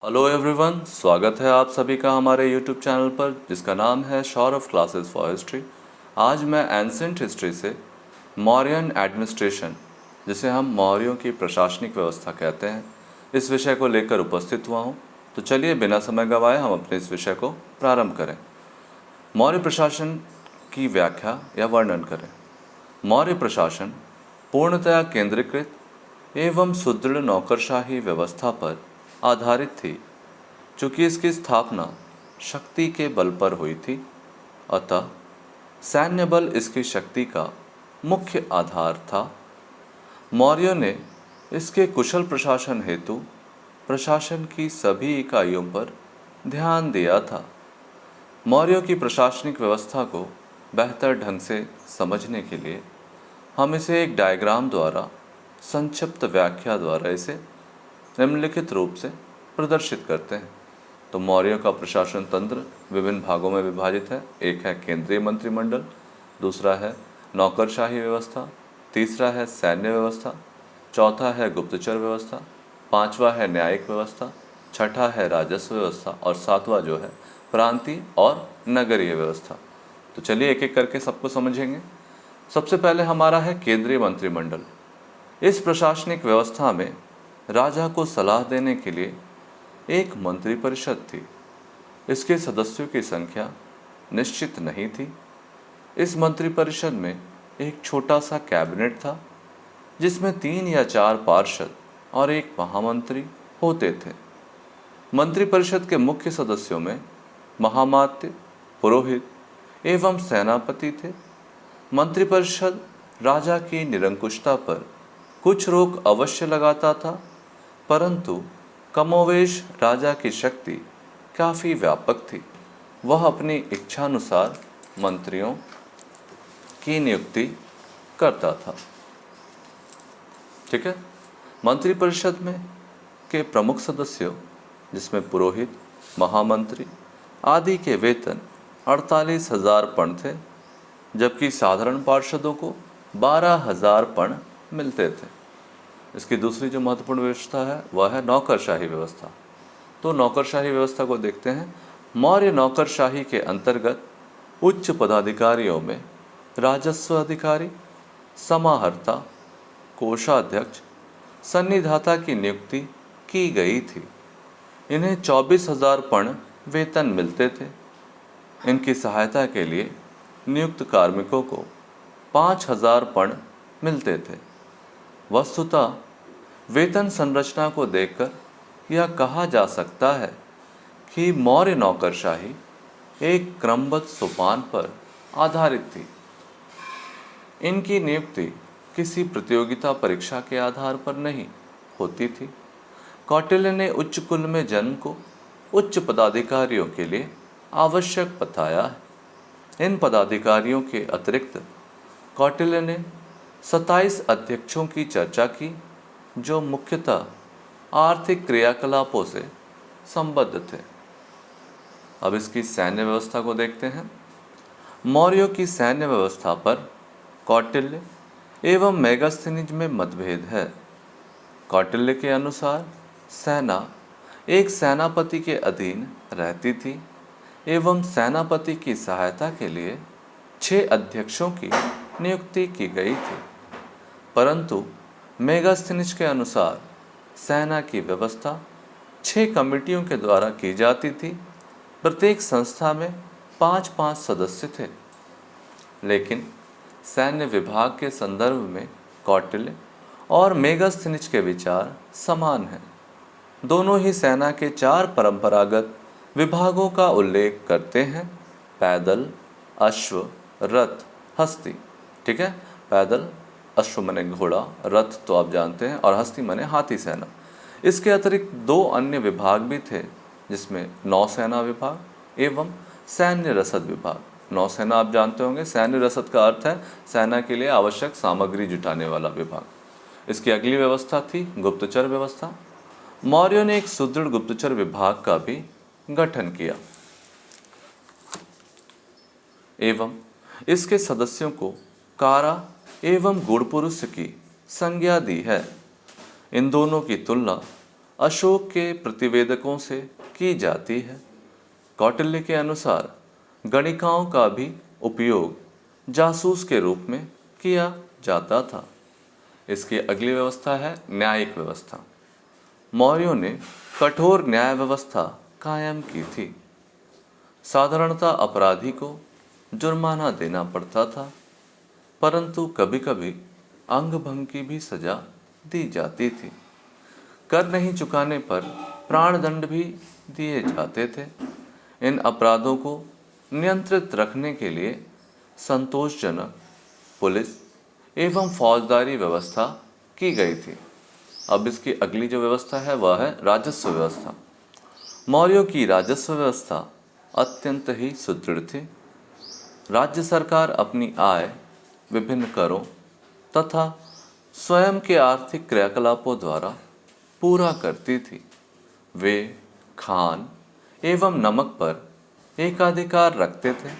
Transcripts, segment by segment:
Hello everyone, स्वागत है आप सभी का हमारे यूट्यूब चैनल पर जिसका नाम है सौरभ क्लासेस फॉर हिस्ट्री। आज मैं एंसेंट हिस्ट्री से मौर्यन एडमिनिस्ट्रेशन, जिसे हम मौर्यों की प्रशासनिक व्यवस्था कहते हैं, इस विषय को लेकर उपस्थित हुआ हूँ। तो चलिए बिना समय गंवाए हम अपने इस विषय को प्रारंभ करें। मौर्य प्रशासन की व्याख्या या वर्णन करें। मौर्य प्रशासन पूर्णतया केंद्रीकृत एवं सुदृढ़ नौकरशाही व्यवस्था पर आधारित थी। चूँकि इसकी स्थापना शक्ति के बल पर हुई थी, अतः सैन्य बल इसकी शक्ति का मुख्य आधार था। मौर्यों ने इसके कुशल प्रशासन हेतु प्रशासन की सभी इकाइयों पर ध्यान दिया था। मौर्यों की प्रशासनिक व्यवस्था को बेहतर ढंग से समझने के लिए हम इसे एक डायग्राम द्वारा संक्षिप्त व्याख्या द्वारा इसे निम्नलिखित रूप से प्रदर्शित करते हैं। तो मौर्यों का प्रशासन तंत्र विभिन्न भागों में विभाजित है। एक है केंद्रीय मंत्रिमंडल, दूसरा है नौकरशाही व्यवस्था, तीसरा है सैन्य व्यवस्था, चौथा है गुप्तचर व्यवस्था, पांचवा है न्यायिक व्यवस्था, छठा है राजस्व व्यवस्था और सातवां जो है प्रांतीय और नगरीय व्यवस्था। तो चलिए एक एक करके सबको समझेंगे। सबसे पहले हमारा है केंद्रीय मंत्रिमंडल। इस प्रशासनिक व्यवस्था में राजा को सलाह देने के लिए एक मंत्रिपरिषद थी। इसके सदस्यों की संख्या निश्चित नहीं थी। इस मंत्रिपरिषद में एक छोटा सा कैबिनेट था जिसमें 3 या 4 पार्षद और एक महामंत्री होते थे। मंत्रिपरिषद के मुख्य सदस्यों में महामात्य, पुरोहित एवं सेनापति थे। मंत्रिपरिषद राजा की निरंकुशता पर कुछ रोक अवश्य लगाता था, परंतु कमोवेश राजा की शक्ति काफ़ी व्यापक थी। वह अपनी इच्छानुसार मंत्रियों की नियुक्ति करता था। ठीक है। मंत्रिपरिषद में के प्रमुख सदस्यों, जिसमें पुरोहित, महामंत्री आदि के वेतन 48,000 पण थे, जबकि साधारण पार्षदों को 12,000 पण मिलते थे। इसकी दूसरी जो महत्वपूर्ण व्यवस्था है वह है नौकरशाही व्यवस्था। तो नौकरशाही व्यवस्था को देखते हैं। मौर्य नौकरशाही के अंतर्गत उच्च पदाधिकारियों में राजस्व अधिकारी, समाहर्ता, कोषाध्यक्ष, सन्निधाता की नियुक्ति की गई थी। इन्हें 24,000 पण वेतन मिलते थे। इनकी सहायता के लिए नियुक्त कार्मिकों को 5,000 पण मिलते थे। वस्तुतः वेतन संरचना को देखकर यह कहा जा सकता है कि मौर्य नौकरशाही एक क्रमबद्ध सोपान पर आधारित थी। इनकी नियुक्ति किसी प्रतियोगिता परीक्षा के आधार पर नहीं होती थी। कौटिल्य ने उच्च कुल में जन्म को उच्च पदाधिकारियों के लिए आवश्यक बताया है। इन पदाधिकारियों के अतिरिक्त कौटिल्य ने 27 अध्यक्षों की चर्चा की, जो मुख्यतः आर्थिक क्रियाकलापों से संबद्ध थे। अब इसकी सैन्य व्यवस्था को देखते हैं। मौर्यों की सैन्य व्यवस्था पर कौटिल्य एवं मेगास्थनीज में मतभेद है। कौटिल्य के अनुसार सेना एक सेनापति के अधीन रहती थी एवं सेनापति की सहायता के लिए 6 अध्यक्षों की नियुक्ति की गई थी, परंतु मेगास्थनीज के अनुसार सेना की व्यवस्था 6 कमेटियों के द्वारा की जाती थी। प्रत्येक संस्था में 5-5 सदस्य थे। लेकिन सैन्य विभाग के संदर्भ में कौटिल्य और मेगास्थनीज के विचार समान हैं। दोनों ही सेना के 4 परंपरागत विभागों का उल्लेख करते हैं: पैदल, अश्व, रथ, हस्ती। ठीक है। पैदल, अश्व मने घोड़ा, रथ तो आप जानते हैं, और हस्ती मने हाथी सेना। इसके अतिरिक्त 2 अन्य विभाग भी थे, जिसमें नौसेना विभाग एवं सैन्य रसद विभाग। नौसेना आप जानते होंगे, सैन्य रसद का अर्थ है सेना के लिए आवश्यक सामग्री जुटाने वाला विभाग। इसकी अगली व्यवस्था थी गुप्तचर व्यवस्था। मौर्यों ने एक सुदृढ़ गुप्तचर विभाग का भी गठन किया एवं इसके सदस्यों को कारा एवं गुणपुरुष की संज्ञा दी है। इन दोनों की तुलना अशोक के प्रतिवेदकों से की जाती है। कौटिल्य के अनुसार गणिकाओं का भी उपयोग जासूस के रूप में किया जाता था। इसकी अगली व्यवस्था है न्यायिक व्यवस्था। मौर्यों ने कठोर न्याय व्यवस्था कायम की थी। साधारणतः अपराधी को जुर्माना देना पड़ता था, परंतु कभी कभी अंग भंग की भी सजा दी जाती थी। कर नहीं चुकाने पर प्राणदंड भी दिए जाते थे। इन अपराधों को नियंत्रित रखने के लिए संतोषजनक पुलिस एवं फौजदारी व्यवस्था की गई थी। अब इसकी अगली जो व्यवस्था है वह है राजस्व व्यवस्था। मौर्यों की राजस्व व्यवस्था अत्यंत ही सुदृढ़ थी। राज्य सरकार अपनी आय विभिन्न करों तथा स्वयं के आर्थिक क्रियाकलापों द्वारा पूरा करती थी। वे खान एवं नमक पर एकाधिकार रखते थे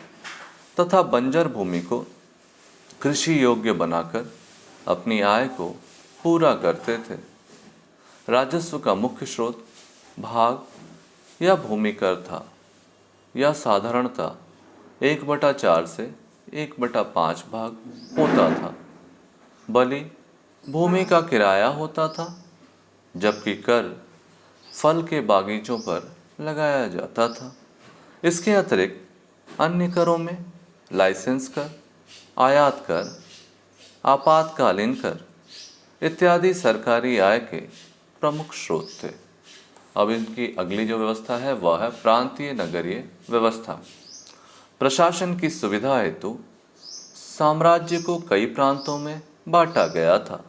तथा बंजर भूमि को कृषि योग्य बनाकर अपनी आय को पूरा करते थे। राजस्व का मुख्य स्रोत भाग या भूमि कर था। यह साधारणतः 1/4 से 1/5 भाग होता था। बलि भूमि का किराया होता था, जबकि कर फल के बागीचों पर लगाया जाता था। इसके अतिरिक्त अन्य करों में लाइसेंस कर, आयात कर, आपातकालीन कर इत्यादि सरकारी आय के प्रमुख स्रोत थे। अब इनकी अगली जो व्यवस्था है वह है प्रांतीय नगरीय व्यवस्था। प्रशासन की सुविधा हेतु साम्राज्य को कई प्रांतों में बांटा गया था,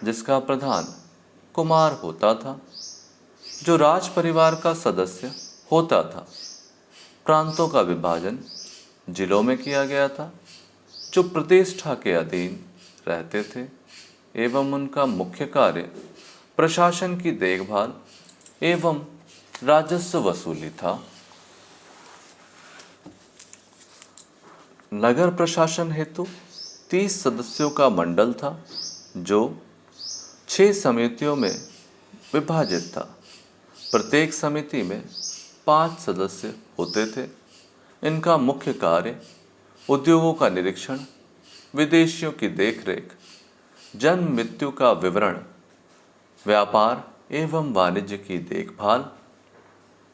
जिसका प्रधान कुमार होता था, जो राज परिवार का सदस्य होता था। प्रांतों का विभाजन जिलों में किया गया था, जो प्रतिष्ठा के अधीन रहते थे एवं उनका मुख्य कार्य प्रशासन की देखभाल एवं राजस्व वसूली था। नगर प्रशासन हेतु 30 सदस्यों का मंडल था, जो 6 समितियों में विभाजित था। प्रत्येक समिति में 5 सदस्य होते थे। इनका मुख्य कार्य उद्योगों का निरीक्षण, विदेशियों की देखरेख, जन्म मृत्यु का विवरण, व्यापार एवं वाणिज्य की देखभाल,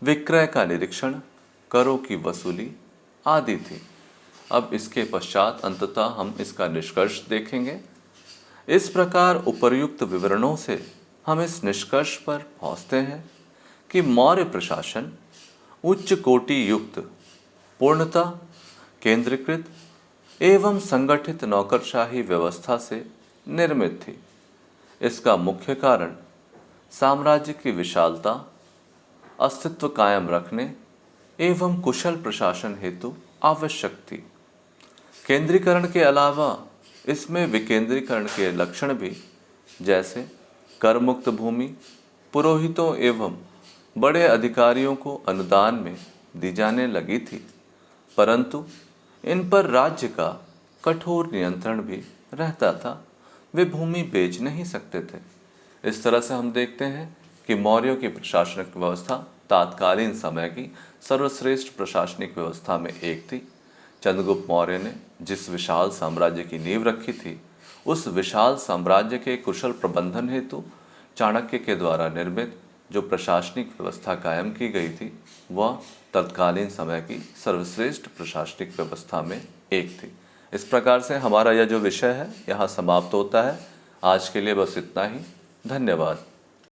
विक्रय का निरीक्षण, करों की वसूली आदि थी। अब इसके पश्चात अंततः हम इसका निष्कर्ष देखेंगे। इस प्रकार उपर्युक्त विवरणों से हम इस निष्कर्ष पर पहुंचते हैं कि मौर्य प्रशासन उच्च कोटि युक्त, पूर्णतः केंद्रीकृत एवं संगठित नौकरशाही व्यवस्था से निर्मित थी। इसका मुख्य कारण साम्राज्य की विशालता, अस्तित्व कायम रखने एवं कुशल प्रशासन हेतु आवश्यक थी। केंद्रीकरण के अलावा इसमें विकेंद्रीकरण के लक्षण भी, जैसे कर मुक्त भूमि, पुरोहितों एवं बड़े अधिकारियों को अनुदान में दी जाने लगी थी, परंतु इन पर राज्य का कठोर नियंत्रण भी रहता था। वे भूमि बेच नहीं सकते थे। इस तरह से हम देखते हैं कि मौर्यों की प्रशासनिक व्यवस्था तात्कालीन समय की सर्वश्रेष्ठ प्रशासनिक व्यवस्था में एक थी। चंद्रगुप्त मौर्य ने जिस विशाल साम्राज्य की नींव रखी थी, उस विशाल साम्राज्य के कुशल प्रबंधन हेतु चाणक्य के द्वारा निर्मित जो प्रशासनिक व्यवस्था कायम की गई थी, वह तत्कालीन समय की सर्वश्रेष्ठ प्रशासनिक व्यवस्था में एक थी। इस प्रकार से हमारा यह जो विषय है यहाँ समाप्त होता है। आज के लिए बस इतना ही। धन्यवाद।